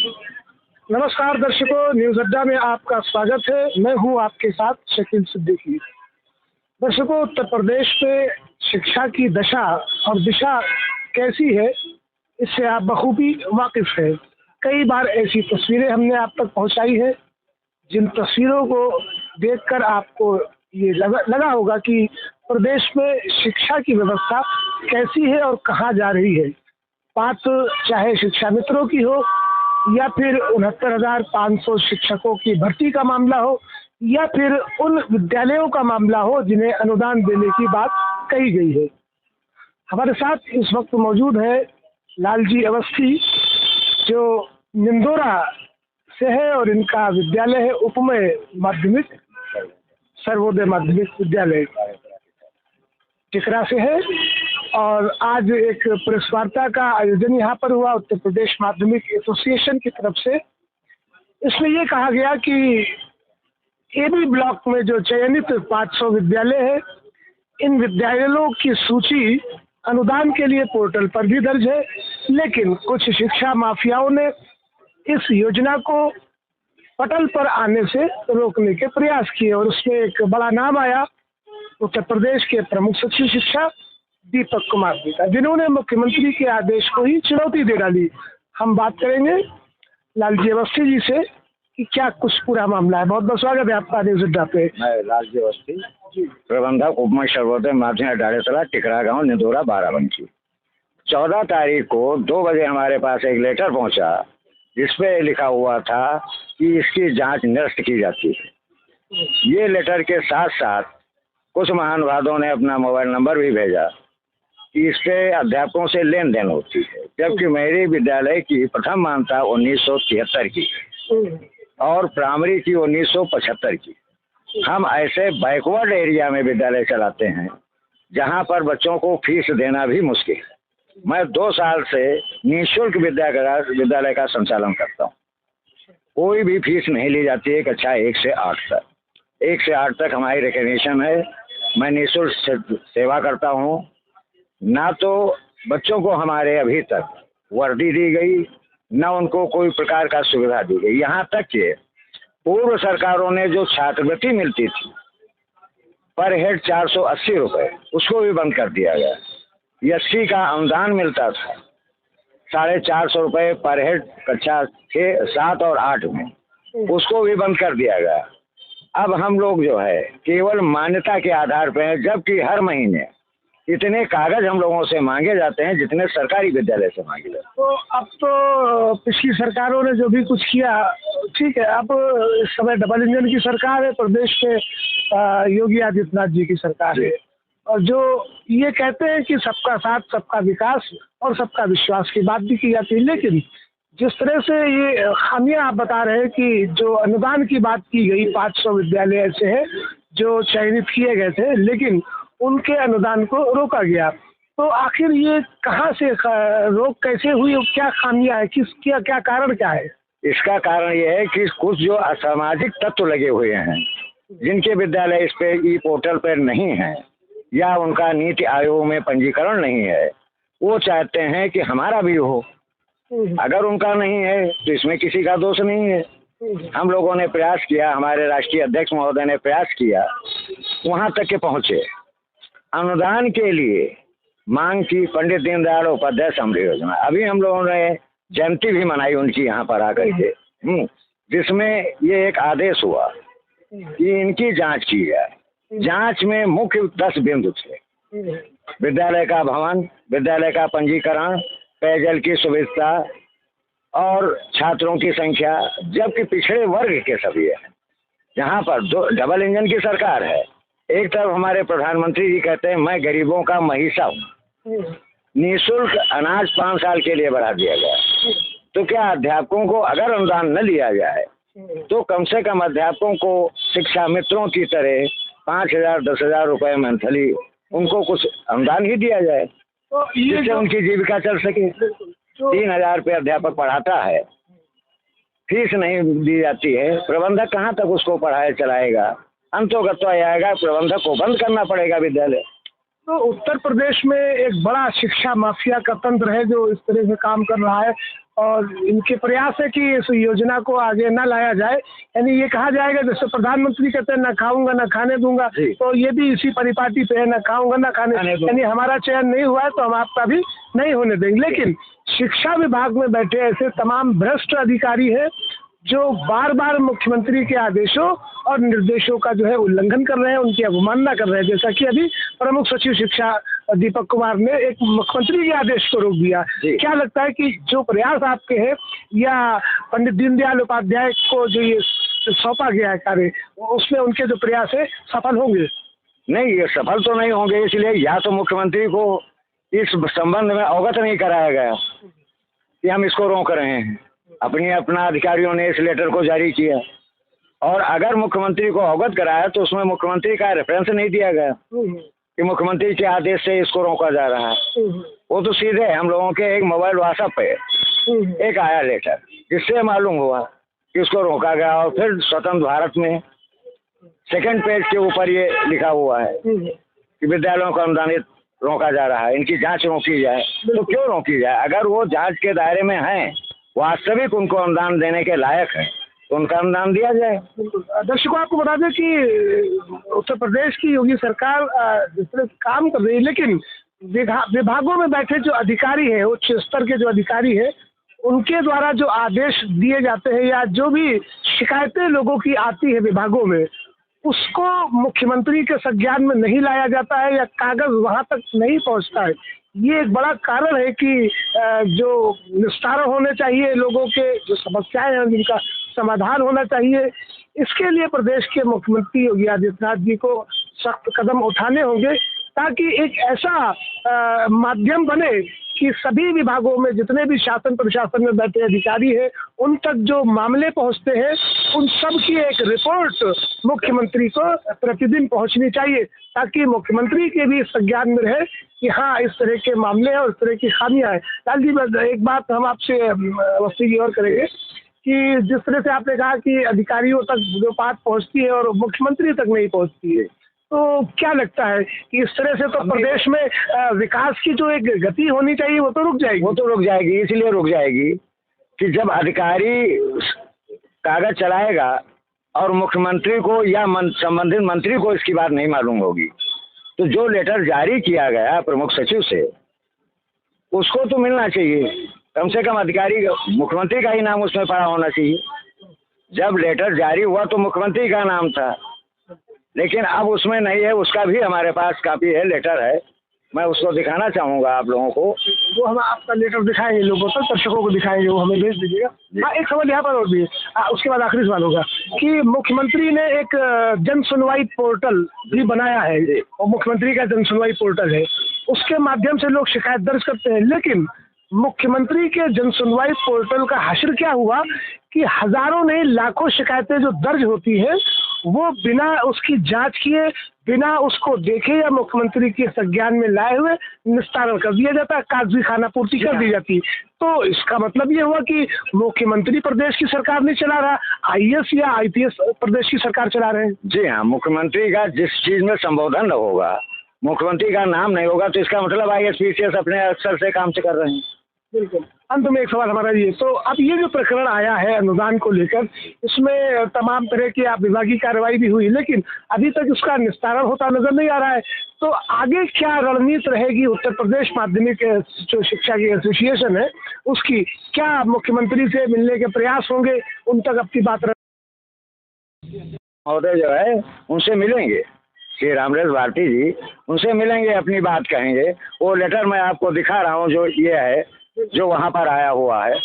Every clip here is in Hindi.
नमस्कार दर्शकों, न्यूज अड्डा में आपका स्वागत है। मैं हूं आपके साथ शकील सिद्दीकी। दर्शकों, उत्तर प्रदेश में शिक्षा की दशा और दिशा कैसी है, इससे आप बखूबी वाकिफ हैं। कई बार ऐसी तस्वीरें हमने आप तक पहुंचाई है, जिन तस्वीरों को देखकर आपको ये लगा होगा कि प्रदेश में शिक्षा की व्यवस्था कैसी है और कहाँ जा रही है। बात चाहे शिक्षा मित्रों की हो या फिर 69,500 शिक्षकों की भर्ती का मामला हो या फिर उन विद्यालयों का मामला हो जिन्हें अनुदान देने की बात कही गई है। हमारे साथ इस वक्त मौजूद है लालजी अवस्थी, जो निंदोरा से है और इनका विद्यालय है उपमय माध्यमिक सर्वोदय माध्यमिक विद्यालय टिकरा से है। और आज एक प्रेस वार्ता का आयोजन यहाँ पर हुआ उत्तर प्रदेश माध्यमिक एसोसिएशन की तरफ से। इसमें ये कहा गया कि एबी ब्लॉक में जो चयनित 500 विद्यालय है, इन विद्यालयों की सूची अनुदान के लिए पोर्टल पर भी दर्ज है, लेकिन कुछ शिक्षा माफियाओं ने इस योजना को पटल पर आने से रोकने के प्रयास किए और उसमें एक बड़ा नाम आया उत्तर प्रदेश के प्रमुख सचिव शिक्षा दीपक कुमार जी का, जिन्होंने मुख्यमंत्री के आदेश को ही चुनौती दे डाली। हम बात करेंगे लालजी अवस्थी जी से कि क्या कुछ पूरा मामला है। बहुत बहुत स्वागत है आपका न्यूज अड्डा पे। मैं लालजी अवस्थी, प्रबंधक उपमय सर्वोदय माध्यमिक डाड़ेतला टिकरा गांव निंदोरा बाराबंकी। 14 तारीख को 2 बजे हमारे पास एक लेटर पहुंचा, जिसपे लिखा हुआ था कि इसकी जांच निरस्त की जाती है। ये लेटर के साथ साथ कुछ महानुभावों ने अपना मोबाइल नंबर भी भेजा कि इस पे अध्यापकों से लेन देन होती है, जबकि मेरे विद्यालय की प्रथम मान्यता 1973 की और प्राइमरी की 1975 की। हम ऐसे बैकवर्ड एरिया में विद्यालय चलाते हैं जहां पर बच्चों को फीस देना भी मुश्किल है। मैं 2 साल से निःशुल्क विद्यालय का संचालन करता हूं। कोई भी फीस नहीं ली जाती है। कक्षा 1 से 8 तक 1 से 8 तक हमारी रिकग्निशन है। मैं निःशुल्क सेवा करता हूं। ना तो बच्चों को हमारे अभी तक वर्दी दी गई, न उनको कोई प्रकार का सुविधा दी गई। यहाँ तक कि पूर्व सरकारों ने जो छात्रवृत्ति मिलती थी पर हेड 480 रुपए, उसको भी बंद कर दिया गया। एससी का अनुदान मिलता था 450 रुपए पर हेड कक्षा 6, 7 और 8 में, उसको भी बंद कर दिया गया। अब हम लोग जो है केवल मान्यता के आधार पर हैं, जबकि हर महीने इतने कागज हम लोगों से मांगे जाते हैं जितने सरकारी विद्यालय से मांगे जाते हैं। तो अब तो पिछली सरकारों ने जो भी कुछ किया, ठीक है, अब इस समय डबल इंजन की सरकार है, प्रदेश के योगी आदित्यनाथ जी की सरकार है, और जो ये कहते हैं कि सबका साथ सबका विकास और सबका विश्वास की बात भी की जाती है। लेकिन जिस तरह से ये खामियां आप बता रहे हैं कि जो अनुदान की बात की गई, 500 विद्यालय ऐसे हैं जो चयनित किए गए थे, लेकिन उनके अनुदान को रोका गया, तो आखिर ये कहाँ से रोक कैसे हुई, क्या खामियां है, क्या कारण क्या है? इसका कारण ये है कि कुछ जो असामाजिक तत्व लगे हुए हैं, जिनके विद्यालय इस पे ई पोर्टल पर नहीं है या उनका नीति आयोग में पंजीकरण नहीं है, वो चाहते हैं कि हमारा भी हो। अगर उनका नहीं है तो इसमें किसी का दोष नहीं है। हम लोगों ने प्रयास किया, हमारे राष्ट्रीय अध्यक्ष महोदय ने प्रयास किया, वहां तक के पहुंचे। अनुदान के लिए मांग की पंडित दीनदयाल उपाध्याय समृद्धि योजना, अभी हम लोगों ने जयंती भी मनाई उनकी यहाँ पर आकर के, जिसमें ये एक आदेश हुआ कि इनकी जांच की जाए। जांच में मुख्य 10 बिंदु थे: विद्यालय का भवन, विद्यालय का पंजीकरण, पेयजल की सुविधा और छात्रों की संख्या, जबकि पिछड़े वर्ग के सभी है। यहाँ पर डबल इंजन की सरकार है। एक तरफ हमारे प्रधानमंत्री जी कहते हैं मैं गरीबों का महिषा हूँ, निःशुल्क अनाज 5 साल के लिए बढ़ा दिया गया। तो क्या अध्यापकों को अगर अनुदान न लिया जाए तो कम से कम अध्यापकों को शिक्षा मित्रों की तरह 5,000 10,000 रुपए मंथली उनको कुछ अनुदान ही दिया जाए, तो जिससे उनकी जीविका चल सके। 3,000 रुपये अध्यापक पढ़ाता है, फीस नहीं दी जाती है, प्रबंधक कहाँ तक उसको पढ़ाए चलाएगा? अंतोगत्वा आएगा प्रबंधक को बंद करना पड़ेगा विद्यालय। तो उत्तर प्रदेश में एक बड़ा शिक्षा माफिया का तंत्र है जो इस तरह से काम कर रहा है और इनके प्रयास है कि इस योजना को आगे न लाया जाए। यानी ये कहा जाएगा जैसे प्रधानमंत्री कहते हैं ना खाऊंगा ना खाने दूंगा, तो ये भी इसी परिपाटी पे है, ना खाऊंगा ना खाने, यानी हमारा चयन नहीं हुआ है तो हम आपका भी नहीं होने देंगे। लेकिन शिक्षा विभाग में बैठे ऐसे तमाम भ्रष्ट अधिकारी हैं जो बार बार मुख्यमंत्री के आदेशों और निर्देशों का जो है उल्लंघन कर रहे हैं, उनकी अवमानना कर रहे हैं। जैसा कि अभी प्रमुख सचिव शिक्षा दीपक कुमार ने एक मुख्यमंत्री के आदेश को रोक दिया। क्या लगता है कि जो प्रयास आपके हैं या पंडित दीनदयाल उपाध्याय को जो ये सौंपा गया है कार्य, उसमें उनके जो प्रयास है सफल होंगे? नहीं, ये सफल तो नहीं होंगे। इसलिए या तो मुख्यमंत्री को इस संबंध में अवगत नहीं कराया गया कि हम इसको रोक रहे हैं, अपना अधिकारियों ने इस लेटर को जारी किया, और अगर मुख्यमंत्री को अवगत कराया तो उसमें मुख्यमंत्री का रेफरेंस नहीं दिया गया कि मुख्यमंत्री के आदेश से इसको रोका जा रहा है। वो तो सीधे हम लोगों के एक मोबाइल व्हाट्सएप पे एक आया लेटर जिससे मालूम हुआ कि उसको रोका गया, और फिर स्वतंत्र भारत में सेकंड पेज के ऊपर ये लिखा हुआ है कि विद्यालयों को अनुदानित रोका जा रहा है, इनकी जांच रोकी जाए। तो क्यों रोकी जाए? अगर वो जांच के दायरे में हैं, वास्तविक उनको अनुदान देने के लायक है, तो उनका अनुदान दिया जाए। दर्शकों, आपको बता दें कि उत्तर प्रदेश की योगी सरकार जिस तरह से काम कर रही है, लेकिन विभागों में बैठे जो अधिकारी हैं, उच्च स्तर के जो अधिकारी हैं, उनके द्वारा जो आदेश दिए जाते हैं या जो भी शिकायतें लोगों की आती है विभागों में, उसको मुख्यमंत्री के संज्ञान में नहीं लाया जाता है या कागज वहां तक नहीं पहुंचता है। ये एक बड़ा कारण है कि जो निस्तारण होने चाहिए, लोगों के जो समस्याएं हैं जिनका समाधान होना चाहिए, इसके लिए प्रदेश के मुख्यमंत्री योगी आदित्यनाथ जी को सख्त कदम उठाने होंगे ताकि एक ऐसा माध्यम बने कि सभी विभागों में जितने भी शासन प्रशासन में बैठे अधिकारी हैं, उन तक जो मामले पहुंचते हैं उन सब की एक रिपोर्ट मुख्यमंत्री को प्रतिदिन पहुंचनी चाहिए, ताकि मुख्यमंत्री के भी संज्ञान में रहे कि हाँ, इस तरह के मामले हैं और इस तरह की खामियां हैं। लाल जी, एक बात हम आपसे वस्ती की और करेंगे कि जिस तरह से आपने कहा कि अधिकारियों तक जो बात पहुंचती है और मुख्यमंत्री तक नहीं पहुंचती है, तो क्या लगता है कि इस तरह से तो प्रदेश में विकास की जो एक गति होनी चाहिए वो तो रुक जाएगी? वो तो रुक जाएगी। इसलिए रुक जाएगी कि जब अधिकारी कागज चलाएगा और मुख्यमंत्री को या संबंधित मंत्री को इसकी बात नहीं मालूम होगी, तो जो लेटर जारी किया गया प्रमुख सचिव से उसको तो मिलना चाहिए। कम से कम अधिकारी मुख्यमंत्री का ही नाम उसमें पड़ा होना चाहिए। जब लेटर जारी हुआ तो मुख्यमंत्री का नाम था, लेकिन अब उसमें नहीं है। उसका भी हमारे पास कापी है, लेटर है, मैं उसको दिखाना चाहूँगा आप लोगों को। वो हम आपका लेटर दिखाएंगे लोगों को, दर्शकों को दिखाएंगे, वो हमें भेज दीजिएगा। हाँ, एक सवाल यहाँ पर और भी है, उसके बाद आखिरी सवाल होगा कि मुख्यमंत्री ने एक जन सुनवाई पोर्टल भी बनाया है, और मुख्यमंत्री का जन सुनवाई पोर्टल है, उसके माध्यम से लोग शिकायत दर्ज करते हैं। लेकिन मुख्यमंत्री के जन सुनवाई पोर्टल का हाशिर क्या हुआ कि हजारों नहीं लाखों शिकायतें जो दर्ज होती हैं वो बिना उसकी जांच किए, बिना उसको देखे या मुख्यमंत्री के संज्ञान में लाए हुए निस्तारण कर दिया जाता है, कागजी खाना पूर्ति कर दी जाती है। तो इसका मतलब ये हुआ कि मुख्यमंत्री प्रदेश की सरकार नहीं चला रहा, आईएएस या आईपीएस प्रदेश की सरकार चला रहे हैं। जी हाँ, मुख्यमंत्री का जिस चीज में संबोधन न होगा, मुख्यमंत्री का नाम नहीं होगा, तो इसका मतलब आईएएस पीसीएस अपने स्तर से काम कर रहे हैं। बिल्कुल। अंत में एक सवाल हमारा ये, तो अब ये जो प्रकरण आया है अनुदान को लेकर, इसमें तमाम तरह की विभागीय कार्रवाई भी हुई, लेकिन अभी तक उसका निस्तारण होता नजर नहीं आ रहा है। तो आगे क्या रणनीति रहेगी उत्तर प्रदेश माध्यमिक जो शिक्षा की एसोसिएशन है उसकी? क्या मुख्यमंत्री से मिलने के प्रयास होंगे, उन तक अपनी बात महोदय जो है उनसे मिलेंगे, श्री रामरेश भारती जी उनसे मिलेंगे, अपनी बात कहेंगे। वो लेटर मैं आपको दिखा रहा हूँ, जो ये है, जो वहाँ पर आया हुआ है,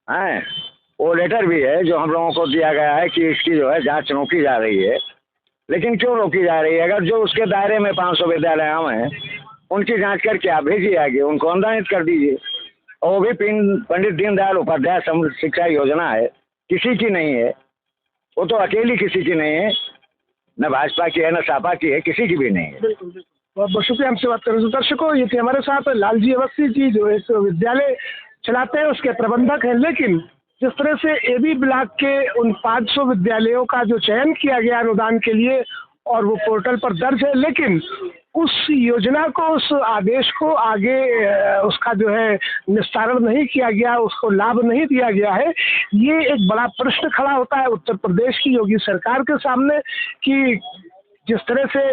हैं, वो लेटर भी है जो हम लोगों को दिया गया है कि इसकी जो है जांच रोकी जा रही है। लेकिन क्यों रोकी जा रही है? अगर जो उसके दायरे में 500 विद्यालय हैं उनकी जांच करके आप भेजिए आगे, उनको अनुदानित कर दीजिए। और वो भी पंडित दीनदयाल उपाध्याय समृद्ध शिक्षा योजना है, किसी की नहीं है, वो तो अकेली किसी की नहीं है, न भाजपा की है न सपा की है, किसी की भी नहीं है। बहुत बहुत शुक्रिया हमसे बात करने से। दर्शकों, ये थे हमारे साथ लालजी अवस्थी जी, जो इस विद्यालय चलाते हैं, उसके प्रबंधक हैं। लेकिन जिस तरह से एबी ब्लॉक के उन 500 विद्यालयों का जो चयन किया गया अनुदान के लिए और वो पोर्टल पर दर्ज है, लेकिन उस योजना को, उस आदेश को आगे उसका जो है निस्तारण नहीं किया गया, उसको लाभ नहीं दिया गया है। ये एक बड़ा प्रश्न खड़ा होता है उत्तर प्रदेश की योगी सरकार के सामने कि जिस तरह से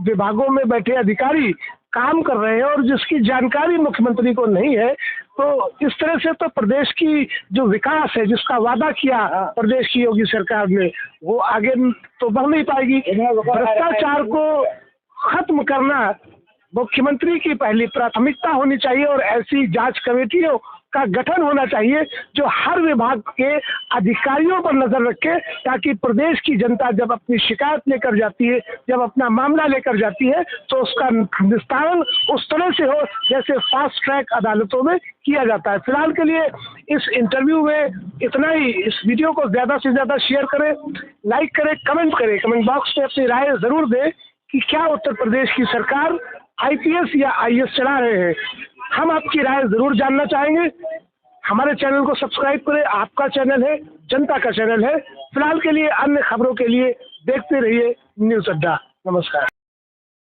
विभागों में बैठे अधिकारी काम कर रहे हैं और जिसकी जानकारी मुख्यमंत्री को नहीं है, तो इस तरह से तो प्रदेश की जो विकास है, जिसका वादा किया प्रदेश की योगी सरकार ने, वो आगे तो बढ़ नहीं पाएगी। भ्रष्टाचार को खत्म करना मुख्यमंत्री की पहली प्राथमिकता होनी चाहिए और ऐसी जांच कमेटियों का गठन होना चाहिए जो हर विभाग के अधिकारियों पर नजर रखे, ताकि प्रदेश की जनता जब अपनी शिकायत लेकर जाती है, जब अपना मामला लेकर जाती है, तो उसका निस्तारण उस तरह से हो जैसे फास्ट ट्रैक अदालतों में किया जाता है। फिलहाल के लिए इस इंटरव्यू में इतना ही। इस वीडियो को ज़्यादा से ज़्यादा शेयर करें, लाइक करें, कमेंट करें, कमेंट बॉक्स में अपनी राय ज़रूर दें कि क्या उत्तर प्रदेश की सरकार IPS या IAS चला रहे हैं। हम आपकी राय जरूर जानना चाहेंगे। हमारे चैनल को सब्सक्राइब करें, आपका चैनल है, जनता का चैनल है। फिलहाल के लिए अन्य खबरों के लिए देखते रहिए न्यूज़ अड्डा। नमस्कार।